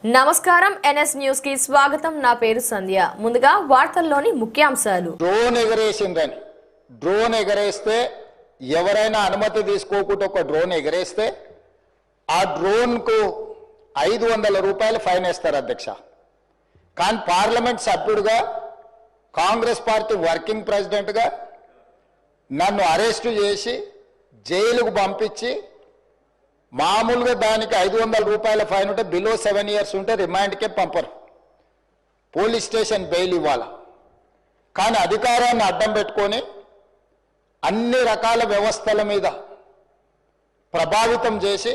నమస్కారం NS news కి స్వాగతం. నా పేరు సంధ్య. ముందుగా వార్తల్లోని ముఖ్యాంశాలు. డ్రోన్ ఎగరేస్తే ఎవరైనా అనుమతి తీసుకోకుండా ఒక డ్రోన్ ఎగరేస్తే ఆ డ్రోన్ కు 500 రూపాయలు ఫైన్ వేస్తారు అధ్యక్ష. కానీ పార్లమెంట్ సభ్యుడిగా కాంగ్రెస్ పార్టీ వర్కింగ్ ప్రెసిడెంట్ గా నన్ను అరెస్టు చేసి జైలుకు పంపించి మామూలుగా దానికి 500 రూపాయల ఫైన్ ఉంటే బిలో 7 ఇయర్స్ ఉంటే రిమాండ్కే పంపరు, పోలీస్ స్టేషన్ బెయిల్ ఇవ్వాలి. కానీ అధికారాన్ని అడ్డం పెట్టుకొని అన్ని రకాల వ్యవస్థల మీద ప్రభావితం చేసి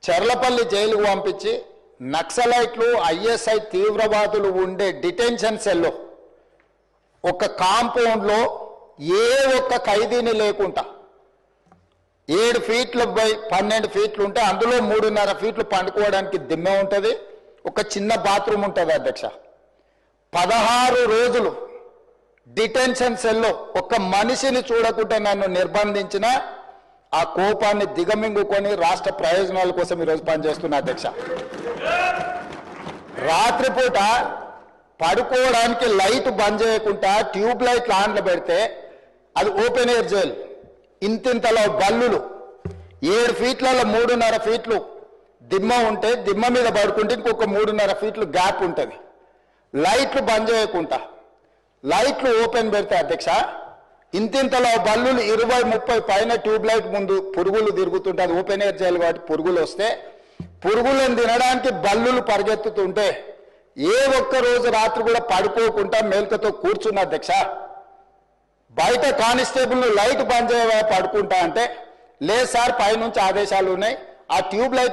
చెర్లపల్లి జైలుకు పంపించి నక్సలైట్లు ఐఎస్ఐ తీవ్రవాదులు ఉండే డిటెన్షన్ సెల్లో ఒక కాంపౌండ్లో ఏ ఒక్క ఖైదీని లేకుండా 7 ఫీట్లు బై 12 ఫీట్లు ఉంటే అందులో 3.5 ఫీట్లు పండుకోవడానికి దిమ్మె ఉంటుంది, ఒక చిన్న బాత్రూమ్ ఉంటుంది అధ్యక్ష. 16 రోజులు డిటెన్షన్ సెల్లో ఒక మనిషిని చూడకుండా నన్ను నిర్బంధించిన ఆ కోపాన్ని దిగమింగుకొని రాష్ట్ర ప్రయోజనాల కోసం ఈరోజు పనిచేస్తున్నా అధ్యక్ష. రాత్రిపూట పడుకోవడానికి లైట్ బంద్ చేయకుండా ట్యూబ్ లైట్ ఆన్లో పెడితే అది ఓపెన్ ఎయిర్ జైలు. ఇంతింతలో బల్లులు 7 ఫీట్లలో 3.5 ఫీట్లు దిమ్మ ఉంటే దిమ్మ మీద పడుకుంటే ఇంకొక 3.5 ఫీట్లు గ్యాప్ ఉంటుంది. లైట్లు బంద్ చేయకుండా లైట్లు ఓపెన్ పెడితే అధ్యక్ష ఇంతింతలో బల్లులు 20-30 పైన ట్యూబ్ లైట్ ముందు పురుగులు తిరుగుతుంటే అది ఓపెన్ ఎయిర్ జైలు కాబట్టి పురుగులు వస్తే పురుగులను తినడానికి బల్లులు పరిగెత్తుతుంటే ఏ ఒక్క రోజు రాత్రి కూడా పడుకోకుండా మేల్కతో కూర్చున్న అధ్యక్ష. బయట కానిస్టేబుల్ లైట్ బంద్ చేయవా పడుకుంటా అంటే లేదు సార్ పైనుంచి ఆదేశాలు ఉన్నాయి, ఆ ట్యూబ్ లైట్